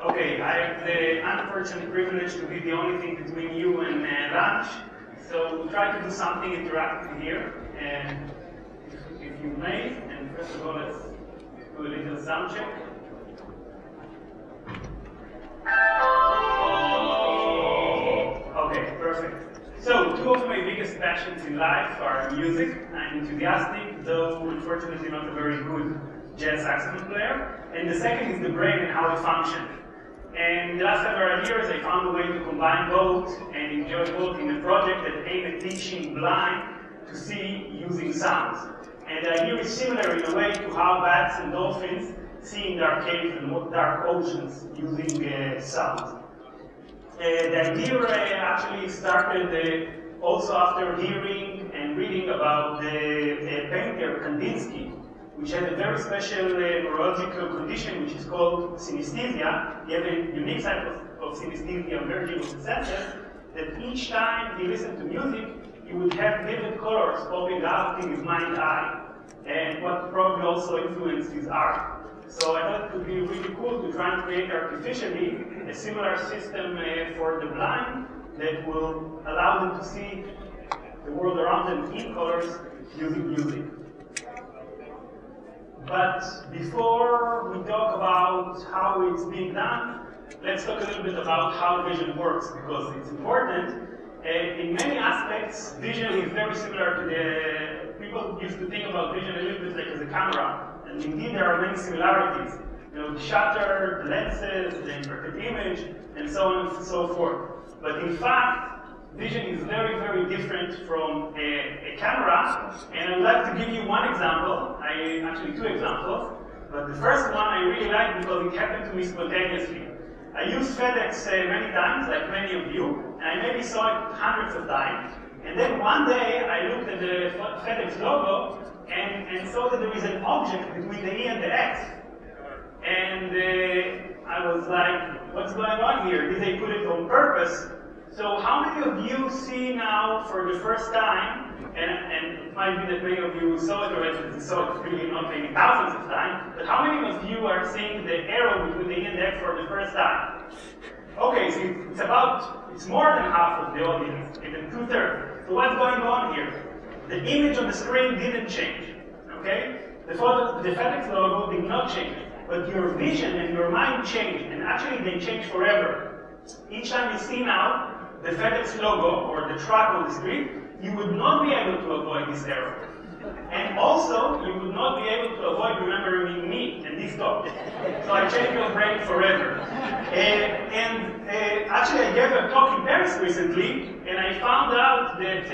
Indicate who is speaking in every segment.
Speaker 1: Okay, I have the unfortunate privilege to be the only thing between you and lunch. So we'll try to do something interactive here. And if you may, and first of all, let's do a little sound check. Okay, perfect. So, two of my biggest passions in life are music. I'm enthusiastic, though unfortunately not a very good jazz saxophone player. And the second is the brain and how it functions. And in the last several years, I found a way to combine both and enjoy both in a project that aimed at teaching blind to see using sounds. And the idea is similar in a way to how bats and dolphins see in dark caves and dark oceans using sound. The idea actually started also after hearing and reading about the painter Kandinsky, which had a very special neurological condition which is called synesthesia. He had a unique type of synesthesia, merging of the senses, that each time he listened to music, he would have vivid colors popping out in his mind's eye, and what probably also influenced his art. So I thought it would be really cool to try and create artificially a similar system for the blind that will allow them to see the world around them in colors using music. But before we talk about how it's being done, let's talk a little bit about how vision works, because it's important. In many aspects, vision is very similar to the... People used to think about vision a little bit like as a camera, and indeed there are many similarities. You know, the shutter, the lenses, the inverted image, and so on and so forth. But in fact, vision is very, very different from a camera, and I'd like to give you one example, actually two examples, but the first one I really like because it happened to me spontaneously. I used FedEx many times, like many of you, and I maybe saw it hundreds of times, and then one day I looked at the FedEx logo and saw that there is an object between the E and the X. And I was like, what's going on here? Did they put it on purpose? So how many of you see now for the first time, and it might be that many of you saw it already, saw it really not maybe thousands of times, but how many of you are seeing the arrow between the E and the X for the first time? Okay, so it's more than half of the audience, even 2/3. So what's going on here? The image on the screen didn't change, okay? The FedEx logo did not change, but your vision and your mind changed, and actually they changed forever. Each time you see now the FedEx logo or the truck on the screen, you would not be able to avoid this arrow. And also, you would not be able to avoid remembering me and this talk. So I changed your brain forever. Actually, I gave a talk in Paris recently, and I found out that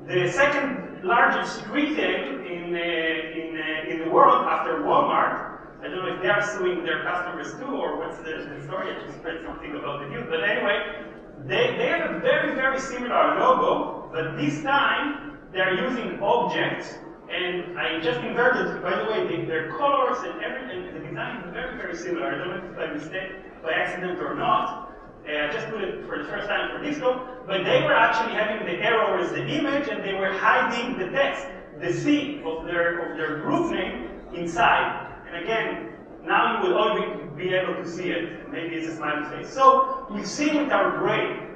Speaker 1: the second largest retail in the world after Walmart, I don't know if they are suing their customers too, or what's the story. I just read something about the news. But anyway, they have a very, very similar logo, but this time they are using objects, and I just inverted, by the way, their colors and everything, the design is very, very similar. I don't know if it's by mistake, by accident or not. I just put it for the first time for this talk, but they were actually having the arrow as the image, and they were hiding the text, the C of their group name inside. And again, now you will all be able to see it. Maybe it's a smiley face. So we see with our brain,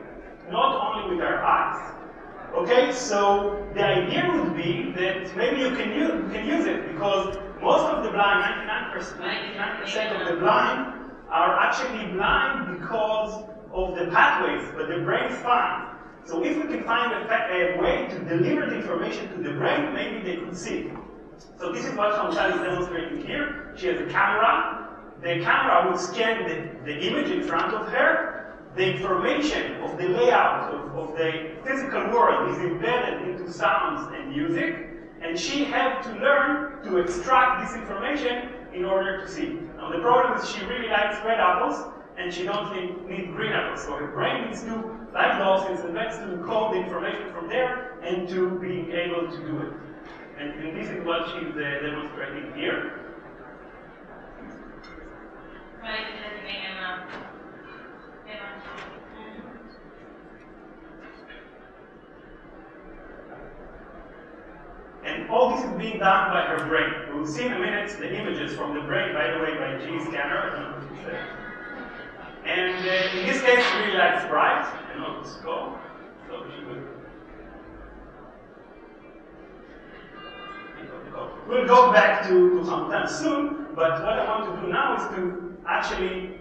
Speaker 1: not only with our eyes. Okay, so the idea would be that maybe you can use it, because most of the blind, 99% of the blind, are actually blind because of the pathways, but the brain is fine. So if we can find a way to deliver the information to the brain, maybe they could see. So this is what Chantal is demonstrating here. She has a camera. The camera would scan the image in front of her. The information of the layout of the physical world is embedded into sounds and music, and she had to learn to extract this information in order to see. Now the problem is she really likes red apples, and she don't need green apples. So her brain needs to, like dolphins and bats, to code the information from there and to be able to do it. And this is what she's demonstrating here. And all this is being done by her brain. We'll see in a minute the images from the brain, by the way, by G scanner. I don't know what you said. And in this case, we really like sprites and not scope. So we should we'll go back to sometimes soon, but what I want to do now is to actually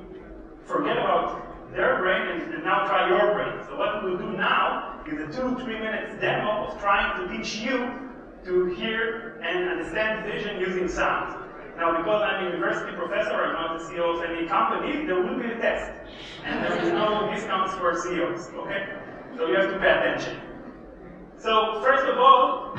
Speaker 1: forget about their brain and now try your brain. So what we'll do now is a 2-3 minutes demo of trying to teach you to hear and understand vision using sound. Now, because I'm a university professor, I'm not the CEO of any company, there will be a test. And there is no discounts for CEOs, okay? So you have to pay attention. So first of all,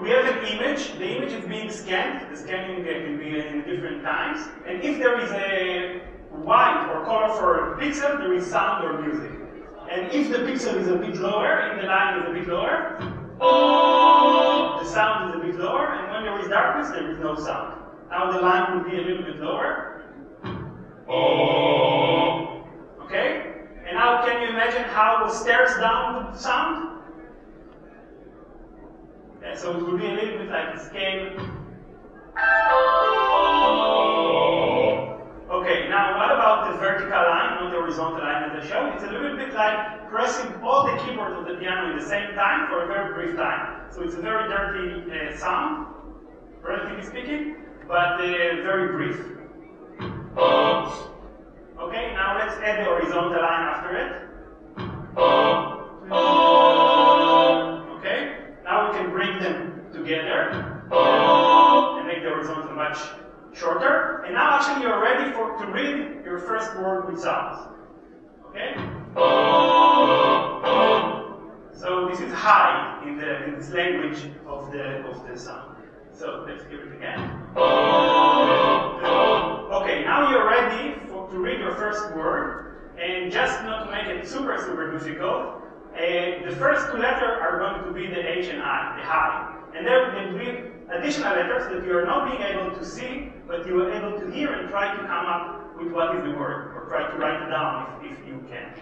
Speaker 1: we have an image. The image is being scanned. The scanning can be in different times. And if there is a white or colorful pixel, there is sound or music. And if the pixel is a bit lower, and the line is a bit lower, the sound is a bit lower, and when there is darkness, there is no sound. Now the line will be a little bit lower. Okay? And now can you imagine how the stairs down would sound? Yeah, so it will be a little bit like a scale. Okay, now what about the vertical line, not the horizontal line as I showed? It's a little bit like pressing all the keyboards of the piano at the same time for a very brief time. So it's a very dirty sound, relatively speaking, but very brief. Okay, now let's add the horizontal line after it. Okay, now we can bring them together and make the horizontal much shorter. And now actually you're ready to read your first word with sounds. Okay? So this is high in this language of the sound. So let's hear it again. Okay, now you're ready to read your first word, and just not to make it super difficult, the first two letters are going to be the H and I, the high. And there will be additional letters that you are not being able to see, but you are able to hear and try to come up with what is the word, or try to write it down if you can.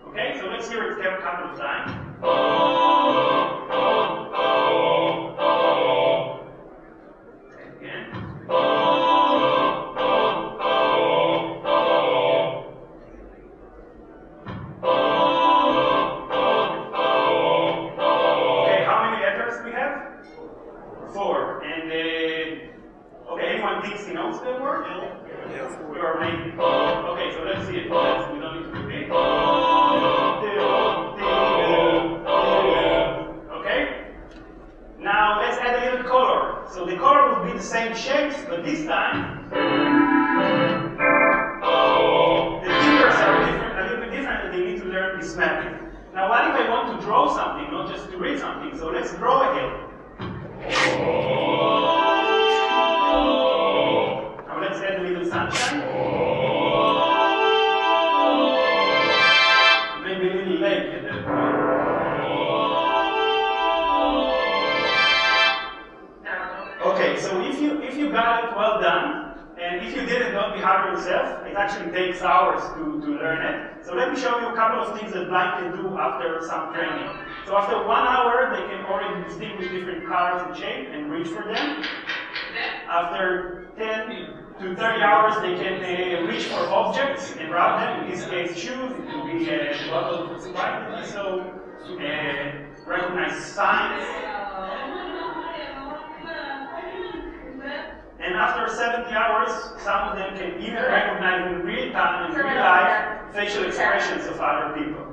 Speaker 1: Okay, so let's hear it a couple of times. Again. Okay, how many letters we have? 4. And okay, anyone thinks he knows the word? Yes. You are amazing. Okay, so let's see it. We don't need to repeat. Okay? Now let's add a little color. So the color will be the same shapes, but this time the fingers are a little bit different, and they need to learn this mapping. Now what if I want to draw something, not just to read something? So let's draw a hill. Now let's add a little sunshine. Maybe a little lake at that point. Okay, so if you got it, well done. And if you didn't, don't be hard on yourself. It actually takes hours to learn it. So let me show you a couple of things that blind can do after some training. So after 1 hour, they can already distinguish different colors and shape and reach for them. After 10 to 30 hours, they can reach for objects and route them. In this case, shoes. It could be a bottle of Sprite. So recognize signs. And after 70 hours, some of them can even recognize in real time, in real life, facial expressions of other people.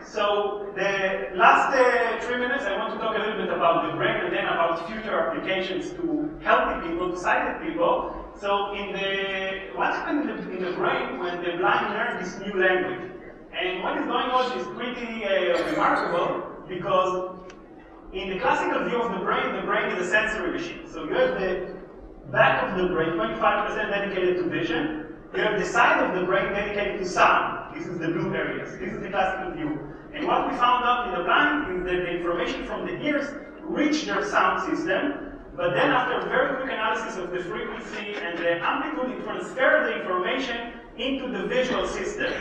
Speaker 1: So the last 3 minutes, I want to talk a little bit about the brain and then about future applications to healthy people, to sighted people. So what happens in the brain when the blind learn this new language? And what is going on is pretty remarkable, because in the classical view of the brain is a sensory machine. So you have the back of the brain, 25% dedicated to vision. You have the side of the brain dedicated to sound. This is the blue areas. This is the classical view. And what we found out in the blind is that the information from the ears reach their sound system, but then after very quick analysis of the frequency and the amplitude, it transfers the information into the visual system.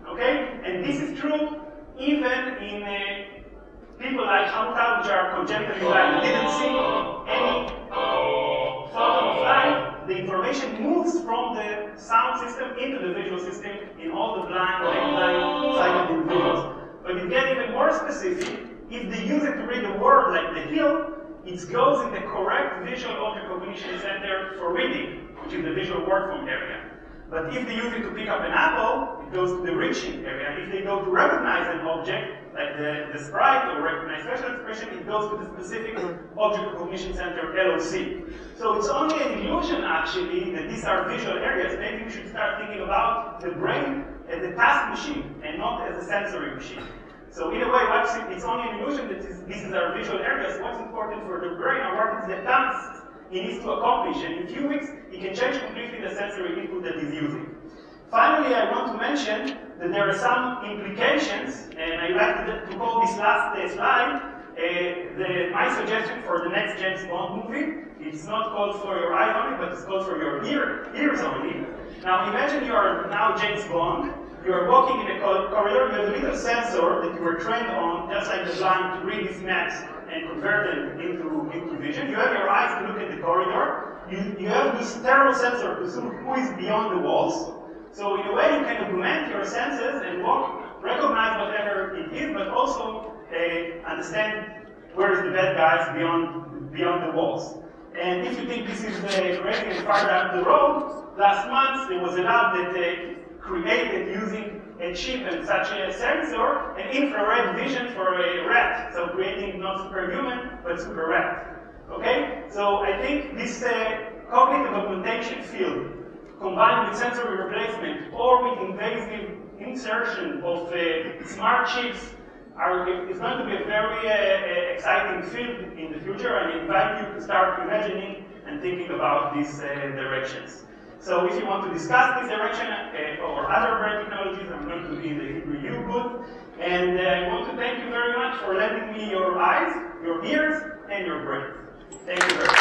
Speaker 1: Okay? And this is true even in people like Hamutal, which are congenitally blind, and didn't see any photon of light, the information moves from the sound system into the visual system in all the blind, late-blind, sighted individuals. But it gets even more specific. If they use it to read a word like the hill, it goes in the correct visual object cognition center for reading, which is the visual word form area. But if they use it to pick up an apple, it goes to the reaching area. If they go to recognize an object, like the sprite or recognize facial expression, it goes to the specific object cognition center, LOC. So it's only an illusion, actually, that these are visual areas. Maybe we should start thinking about the brain as a task machine and not as a sensory machine. So in a way, it's only an illusion that these are visual areas. What's important for the brain are what is the tasks it needs to accomplish, and in a few weeks, it can change completely the sensory input that it's using. Finally, I want to mention that there are some implications, and I like to call this last slide my suggestion for the next James Bond movie. It's not called for your eyes only, but it's called for your ears only. Now imagine you are now James Bond. You are walking in a corridor, you have a little sensor that you were trained on, just like the blind, to read these maps and convert them into vision. You have your eyes to look at the corridor. You have this thermal sensor to see who is beyond the walls. So in a way, you can augment your senses and recognize whatever it is, but also understand where is the bad guys beyond the walls. And if you think this is crazy and far down the road, last month there was a lab that created using a chip and such a sensor an infrared vision for a rat, so creating not superhuman but super rat. Okay, so I think this cognitive augmentation field, combined with sensory replacement or with invasive insertion of smart chips, is going to be a very exciting field in the future, and I invite you to start imagining and thinking about these directions. So if you want to discuss this direction or other brain technologies, I'm going to be in the review booth. And I want to thank you very much for lending me your eyes, your ears, and your brain. Thank you very much.